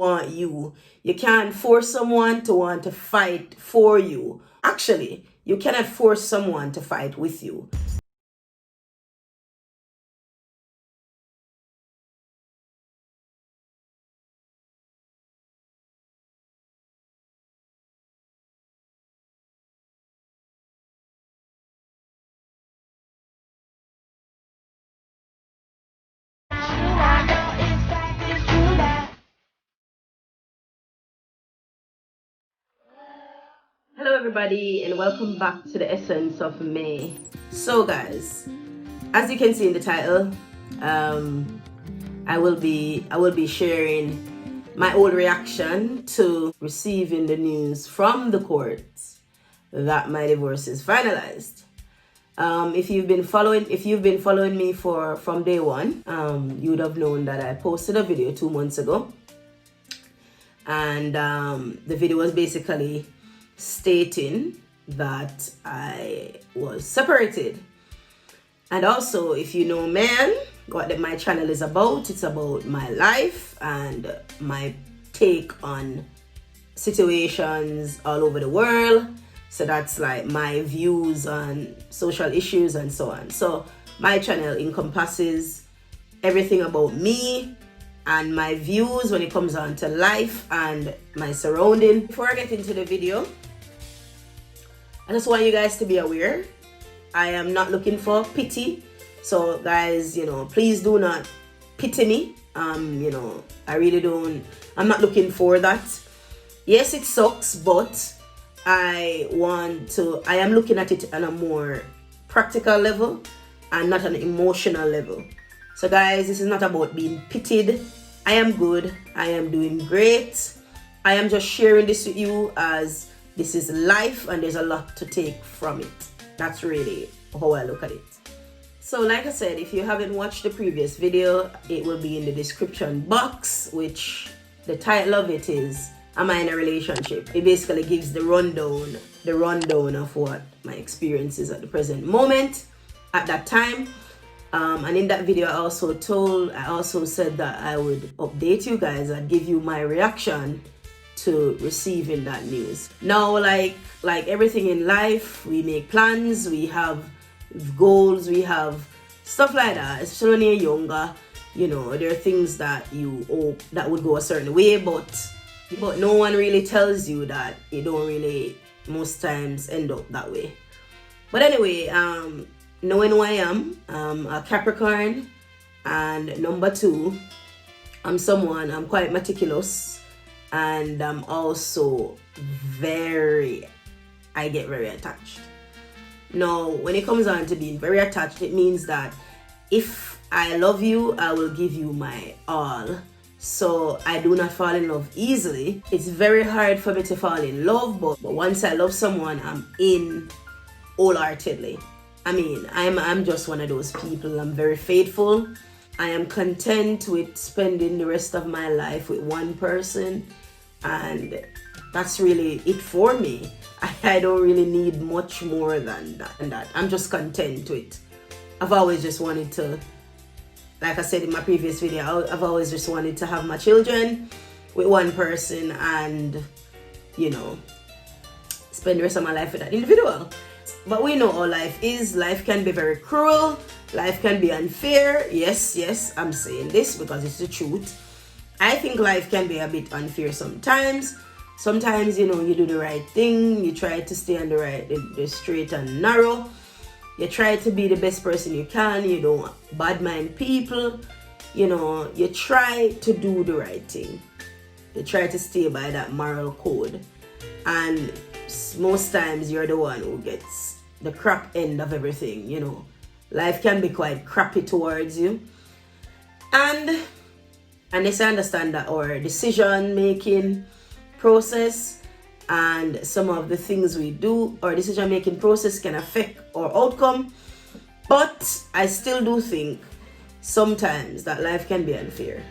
want you. You can't force someone to want to fight for you. Actually, you cannot force someone to fight with you. Hello everybody and welcome back to the Essence of May. So guys, as you can see in the title, I will be sharing my own reaction to receiving the news from the courts that my divorce is finalized. If you've been following me from day one, you would have known that I posted a video 2 months ago, and the video was basically stating that I was separated. And also, if you know man, what my channel is about, it's about my life and my take on situations all over the world. So that's like my views on social issues and so on. So my channel encompasses everything about me and my views when it comes on to life and my surrounding. Before I get into the video, I just want you guys to be aware, I am not looking for pity. So guys, please do not pity me. I'm not looking for that. Yes, it sucks, but I am looking at it on a more practical level and not an emotional level. So guys, this is not about being pitied. I am good. I am doing great. I am just sharing this with you as this is life and there's a lot to take from it. That's really how I look at it. So like I said, if you haven't watched the previous video, it will be in the description box, which the title of it is Am I in a Relationship? It basically gives the rundown of what my experience is at the present moment, at that time. And in that video, I also said that I would update you guys and give you my reaction to receiving that news. Now, like everything in life, we make plans, we have goals, we have stuff like that. Especially when you're younger, there are things that you hope that would go a certain way, but no one really tells you that it don't really most times end up that way. But anyway, knowing who I am, a Capricorn, and number 2, I'm quite meticulous, and I'm also I get very attached. Now, when it comes on to being very attached, it means that if I love you, I will give you my all. So I do not fall in love easily. It's very hard for me to fall in love, but once I love someone, I'm in wholeheartedly. I mean, I'm just one of those people. I'm very faithful. I am content with spending the rest of my life with one person, and that's really it for me. I don't really need much more than that. I'm just content with. I've always just wanted to, like I said in my previous video, I've always just wanted to have my children with one person and, spend the rest of my life with that individual. But we know how life is. Life can be very cruel. Life can be unfair. Yes, I'm saying this because it's the truth. I think life can be a bit unfair sometimes. Sometimes, you do the right thing. You try to stay on the straight and narrow. You try to be the best person you can. You don't badmind people. You try to do the right thing. You try to stay by that moral code. And most times you're the one who gets the crap end of everything. Life can be quite crappy towards you. And yes, I understand that our decision making process and some of the things we do, our decision making process can affect our outcome. But I still do think sometimes that life can be unfair.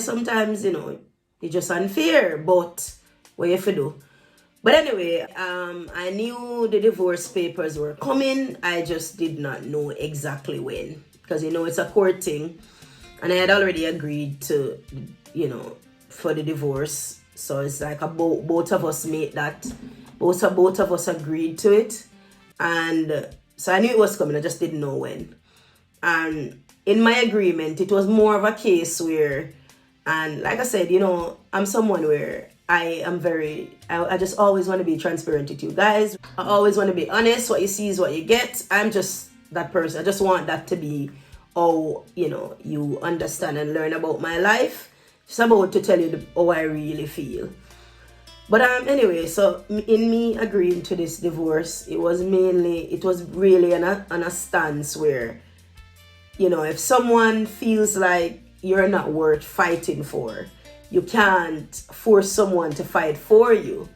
Sometimes, it's just unfair, but what you have to do? But anyway, I knew the divorce papers were coming. I just did not know exactly when, because it's a court thing, and I had already agreed to for the divorce. So it's like both of us made that, both of us agreed to it. And so I knew it was coming, I just didn't know when. And in my agreement, it was more of a case where, and like I said, I'm someone where I just always want to be transparent with you guys. I always want to be honest. What you see is what you get. I'm just that person. I just want that to be how, you understand and learn about my life. It's about to tell you how I really feel. But anyway, so in me agreeing to this divorce, it was really on a stance where, if someone feels like you're not worth fighting for, you can't force someone to fight for you.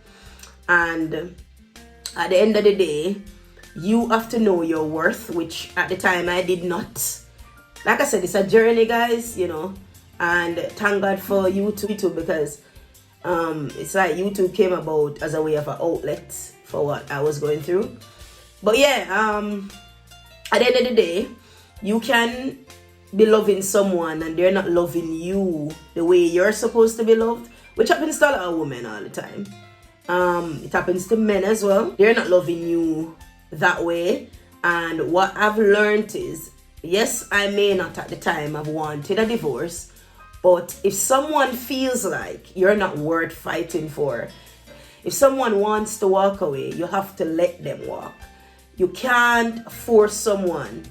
And at the end of the day, you have to know your worth, which at the time I did not. Like I said, it's a journey, guys, and thank God for YouTube, because it's like YouTube came about as a way of an outlet for what I was going through. But yeah, at the end of the day, you can be loving someone and they're not loving you the way you're supposed to be loved, which happens to a lot of women all the time. It happens to men as well. They're not loving you that way. And what I've learned is, yes, I may not at the time have wanted a divorce, but if someone feels like you're not worth fighting for, if someone wants to walk away, you have to let them walk. You can't force someone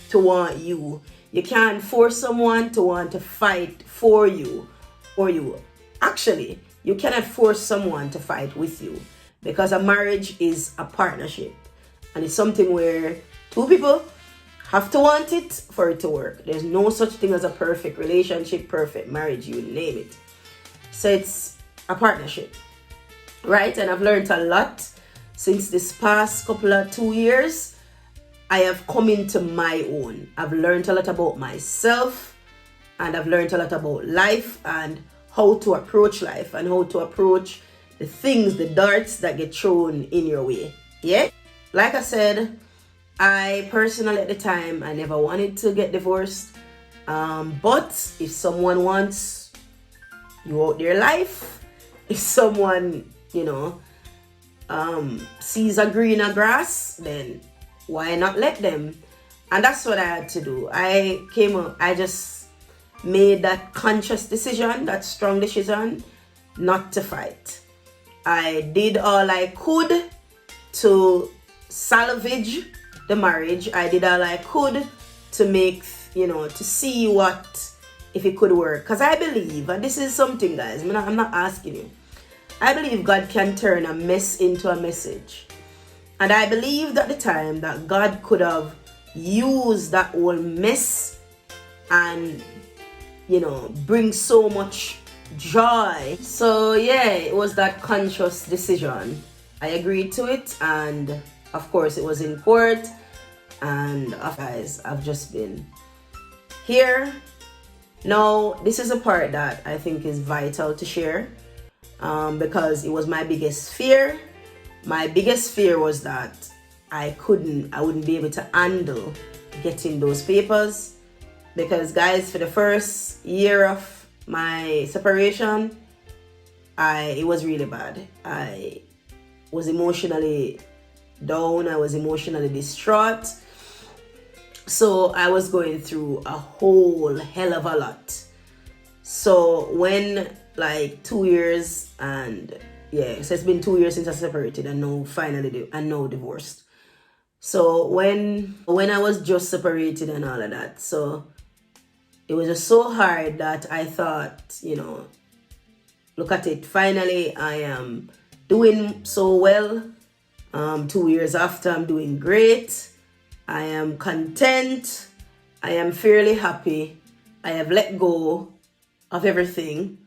to want you. You can't force someone to want to fight for you or you. Actually, you cannot force someone to fight with you, because a marriage is a partnership, and it's something where two people have to want it for it to work. There's no such thing as a perfect relationship, perfect marriage, you name it. So it's a partnership, right? And I've learned a lot since this past couple of 2 years. I have come into my own. I've learned a lot about myself, and I've learned a lot about life and how to approach life and how to approach the things, the darts that get thrown in your way. Yeah? Like I said, I personally at the time, I never wanted to get divorced. But if someone wants you out their life, if someone, sees a greener grass, then why not let them? And that's what I had to do. I just made that conscious decision, that strong decision, not to fight. I did all I could to salvage the marriage. I did all I could to make, to see if it could work. Because I believe, and this is something, guys, I'm not asking you, I believe God can turn a mess into a message. And I believed at the time that God could have used that whole mess and, bring so much joy. So yeah, it was that conscious decision. I agreed to it, and of course it was in court. And guys, I've just been here. Now, this is a part that I think is vital to share, because it was my biggest fear. My biggest fear was that I wouldn't be able to handle getting those papers, because guys, for the first year of my separation, it was really bad. I was emotionally down. I was emotionally distraught. So I was going through a whole hell of a lot. So when 2 years, and yeah, so it's been 2 years since I separated, and now divorced. So when I was just separated and all of that, so it was just so hard that I thought, look at it, finally I am doing so well. 2 years after, I'm doing great. I am content. I am fairly happy. I have let go of everything.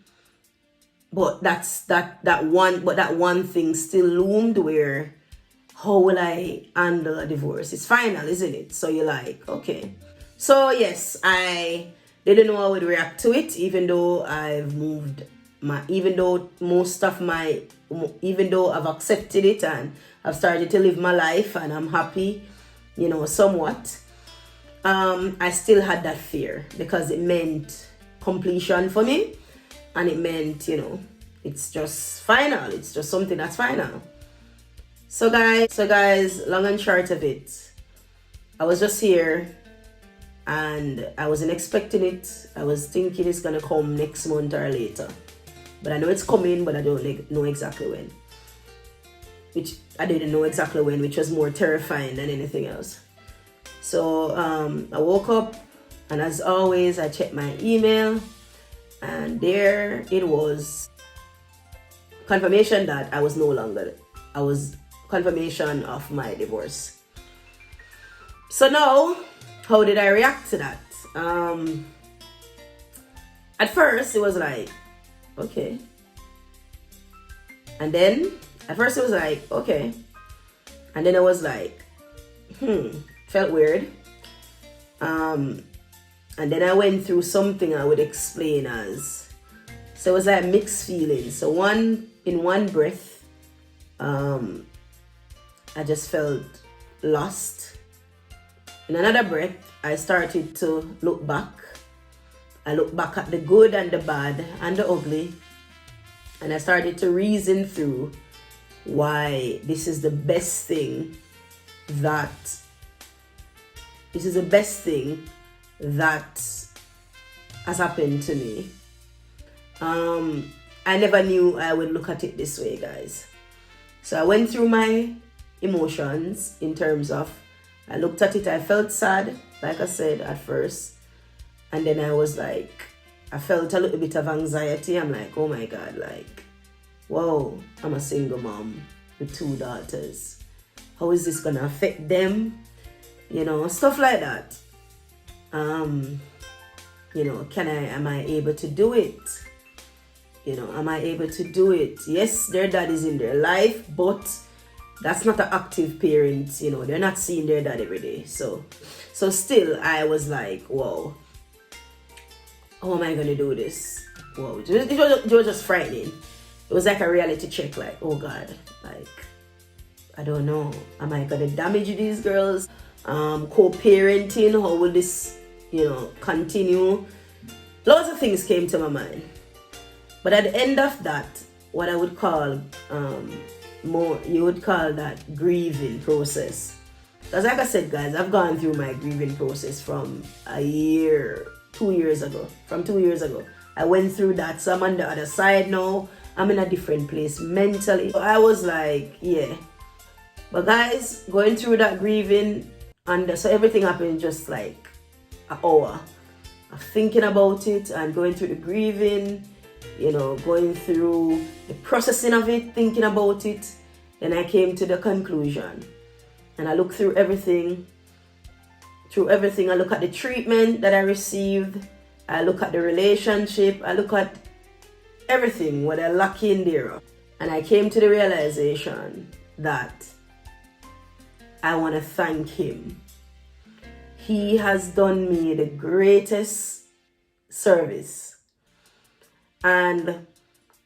But that one thing still loomed, where how will I handle a divorce? It's final, isn't it? So you're like, okay. So yes, I didn't know how I would react to it, even though even though I've accepted it and I've started to live my life and I'm happy, somewhat. I still had that fear, because it meant completion for me. and it meant, it's just final. It's just something that's final. So guys, long and short of it, I was just here and I wasn't expecting it. I was thinking it's gonna come next month or later. But I know it's coming, but I don't know exactly when. Which I didn't know exactly when, which was more terrifying than anything else. So I woke up, and as always, I checked my email, and there it was. Confirmation that I was confirmation of my divorce. So now, how did I react to that? At first, it was like, okay. And then, at first it was like, okay. And then I was like, felt weird. And then I went through something I would explain as, so it was like mixed feelings. So in one breath, I just felt lost. In another breath, I started to look back. I looked back at the good and the bad and the ugly. And I started to reason through why this is the best thing that has happened to me. I never knew I would look at it this way, guys. So I went through my emotions in terms of, I looked at it, I felt sad, like I said at first. And then I was like, I felt a little bit of anxiety. I'm like, oh my God, like, whoa, I'm a single mom with 2 daughters. How is this gonna affect them? Stuff like that. Am I able to do it? Am I able to do it? Yes, their dad is in their life, but that's not an active parent. They're not seeing their dad every day. So still, I was like, whoa, how am I gonna do this? Whoa, it was just frightening. It was like a reality check, like, oh God, like, I don't know. Am I gonna damage these girls? Co-parenting, how will this, continue? Lots of things came to my mind. But at the end of that, what I would call you would call that grieving process. Because like I said, guys, I've gone through my grieving process from 2 years ago. From 2 years ago. I went through that, so I'm on the other side now. I'm in a different place mentally. So I was like, yeah. But guys, going through that grieving, and so everything happened just like an hour of thinking about it and going through the grieving, going through the processing of it, thinking about it. Then I came to the conclusion. And I looked through everything. I look at the treatment that I received. I look at the relationship. I look at everything, what I lack in there. And I came to the realization that I want to thank him. He has done me the greatest service. And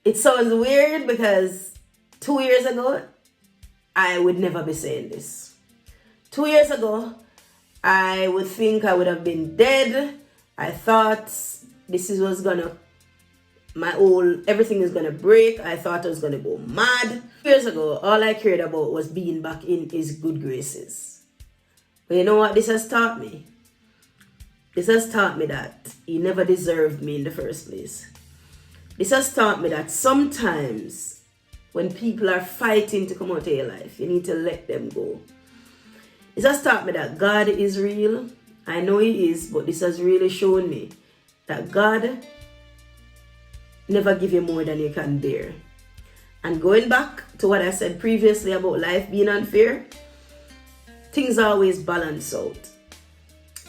it sounds weird because 2 years ago, I would never be saying this. 2 years ago, I would think I would have been dead. I thought everything is gonna break. I thought I was gonna go mad. 2 years ago, all I cared about was being back in his good graces. But you know what this has taught me? This has taught me that he never deserved me in the first place. This has taught me that sometimes when people are fighting to come out of your life, you need to let them go. This has taught me that God is real. I know he is, but this has really shown me that God never give you more than you can bear. And going back to what I said previously about life being unfair, things always balance out.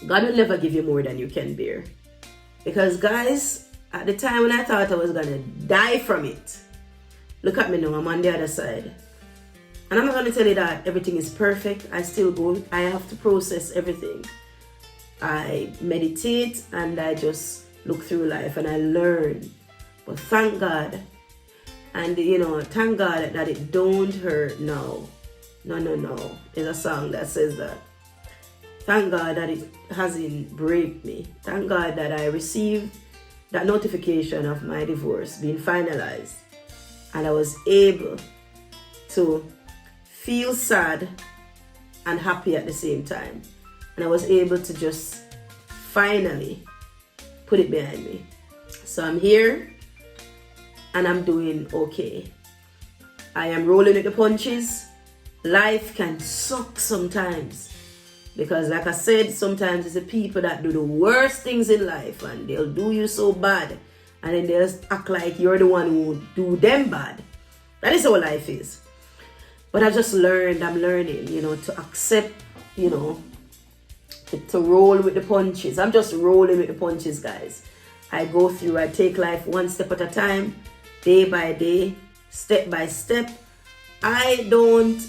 God will never give you more than you can bear. Because guys, at the time when I thought I was going to die from it, look at me now, I'm on the other side. And I'm not going to tell you that everything is perfect. I have to process everything. I meditate and I just look through life and I learn. But thank God. And thank God that it don't hurt now. No. There's a song that says that. Thank God that it hasn't break me. Thank God that I received that notification of my divorce being finalized, and I was able to feel sad and happy at the same time. And I was able to just finally put it behind me. So I'm here and I'm doing okay. I am rolling with the punches. Life can suck sometimes, because like I said, sometimes it's the people that do the worst things in life and they'll do you so bad, and then they'll act like you're the one who do them bad. That is how life is. But I've just learned, I'm learning, to accept, to roll with the punches. I'm just rolling with the punches, guys. I go through, I take life one step at a time, day by day, step by step. I don't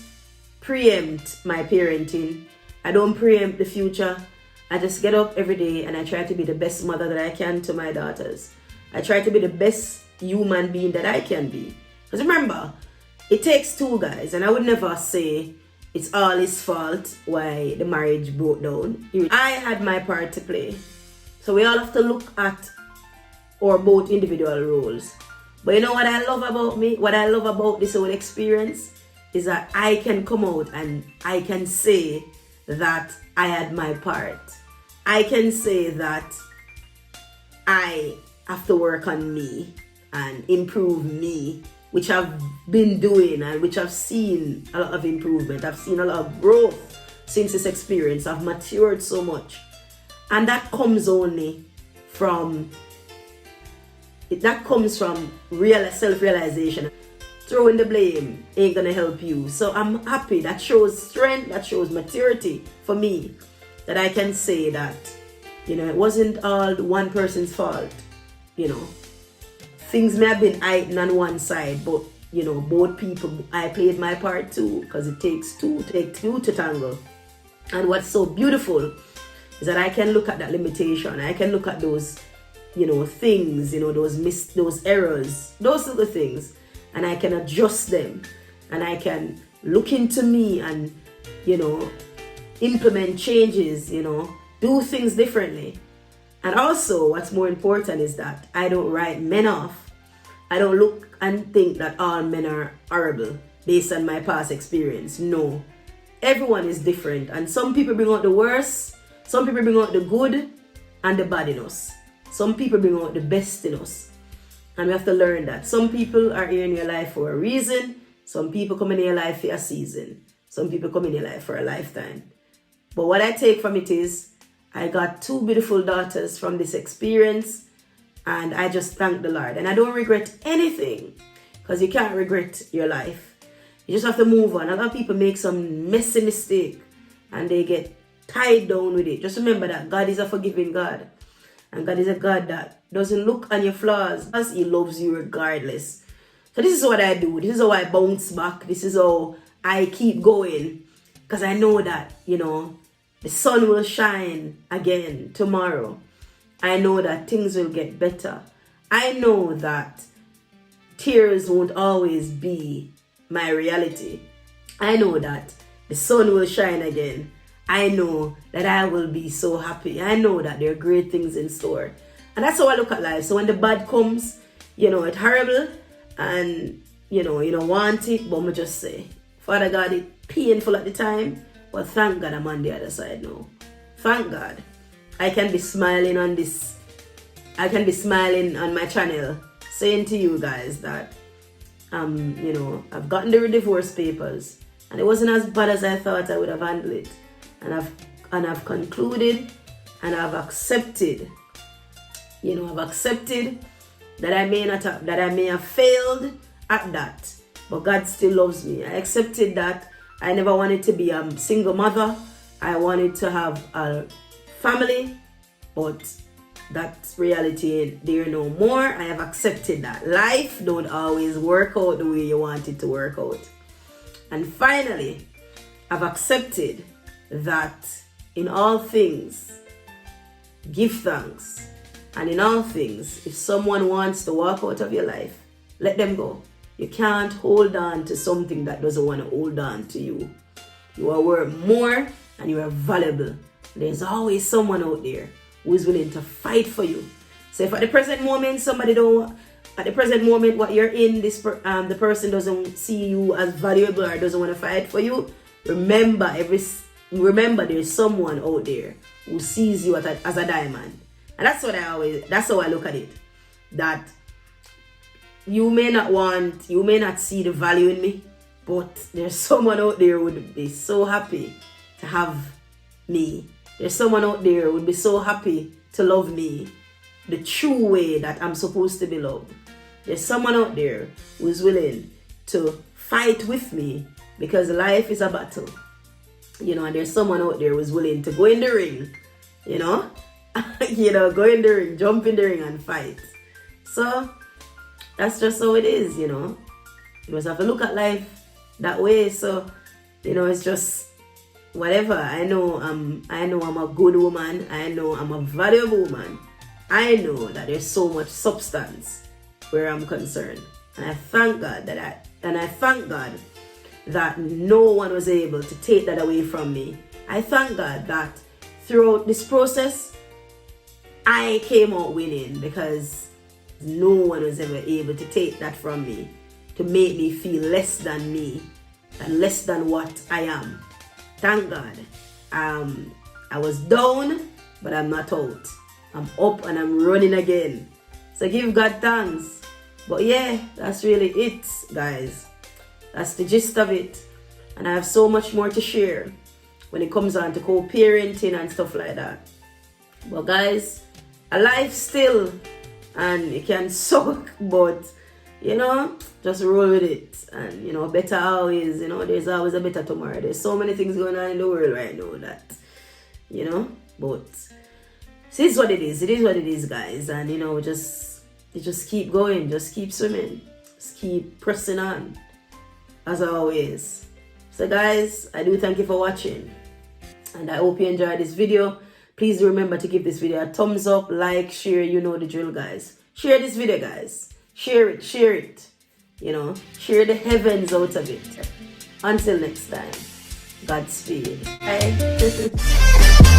preempt my parenting. I don't preempt the future. I just get up every day and I try to be the best mother that I can to my daughters. I try to be the best human being that I can be. Because remember, it takes two, guys, and I would never say it's all his fault why the marriage broke down. I had my part to play. So we all have to look at our both individual roles. But you know what I love about me? What I love about this whole experience is that I can come out and I can say that I had my part. I can say that I have to work on me and improve me, which I've been doing and which I've seen a lot of improvement. I've seen a lot of growth since this experience. I've matured so much. And that comes only from real self-realization. Throwing the blame ain't gonna help you. So I'm happy. That shows strength, that shows maturity for me, that I can say that, it wasn't all one person's fault. Things may have been heightened on one side, but both people, I played my part too, because it takes two to tangle. And what's so beautiful is that I can look at that limitation. I can look at those, things, those errors, those little things, and I can adjust them, and I can look into me and, implement changes, do things differently. And also, what's more important is that I don't write men off. I don't look and think that all men are horrible based on my past experience. No. Everyone is different. And some people bring out the worst. Some people bring out the good and the bad in us. Some people bring out the best in us. And we have to learn that. Some people are here in your life for a reason. Some people come in your life for a season. Some people come in your life for a lifetime. But what I take from it is, I got two beautiful daughters from this experience, and I just thank the Lord. And I don't regret anything, because you can't regret your life. You just have to move on. A lot of people make some messy mistake and they get tied down with it. Just remember that God is a forgiving God. And God is a God that doesn't look on your flaws, because He loves you regardless. So this is what I do. This is how I bounce back. This is how I keep going. Because I know that, the sun will shine again tomorrow. I know that things will get better. I know that tears won't always be my reality. I know that the sun will shine again. I know that I will be so happy. I know that there are great things in store. And that's how I look at life. So when the bad comes, it's horrible and, you don't want it, but I'm just say, Father God, it's painful at the time, but thank God I'm on the other side now. Thank God. I can be smiling on this. I can be smiling on my channel, saying to you guys that, I've gotten the divorce papers, and it wasn't as bad as I thought I would have handled it. And I've concluded, and I've accepted. I've accepted that I may have failed at that, but God still loves me. I accepted that I never wanted to be a single mother. I wanted to have a family, but that's reality there no more. I have accepted that life don't always work out the way you want it to work out. And finally, I've accepted that in all things, give thanks. And in all things, if someone wants to walk out of your life, let them go. You can't hold on to something that doesn't want to hold on to you. You are worth more and you are valuable. There's always someone out there who is willing to fight for you. So if at the present moment somebody don't, at the present moment what you're in, the person doesn't see you as valuable or doesn't want to fight for you, remember there's someone out there who sees you as a diamond. And that's how I look at it. That you may not see the value in me, but there's someone out there who would be so happy to have me. There's someone out there who would be so happy to love me the true way that I'm supposed to be loved. There's someone out there who's willing to fight with me because life is a battle. And there's someone out there who's willing to go in the ring, go in the ring, jump in the ring and fight. So that's just how it is, You just have to look at life that way. So, it's just whatever. I know I'm a good woman. I know I'm a valuable woman. I know that there's so much substance where I'm concerned. And I thank God that no one was able to take that away from me. I thank God that throughout this process, I came out winning because no one was ever able to take that from me, to make me feel less than me and less than what I am. Thank God. I was down, but I'm not out. I'm up and I'm running again. So give God thanks. But yeah, that's really it, guys. That's the gist of it. And I have so much more to share when it comes on to co-parenting and stuff like that. But guys, a life still, and it can suck, but just roll with it. And better always, there's always a better tomorrow. There's so many things going on in the world right now that, but it is what it is. It is what it is, guys. And just keep going, just keep swimming, just keep pressing on, as always. So guys, I do thank you for watching, and I hope you enjoyed this video. Please remember to give this video a thumbs up, like, share. You know the drill, guys. Share this video, guys. Share it. Share the heavens out of it. Until next time, Godspeed. Bye.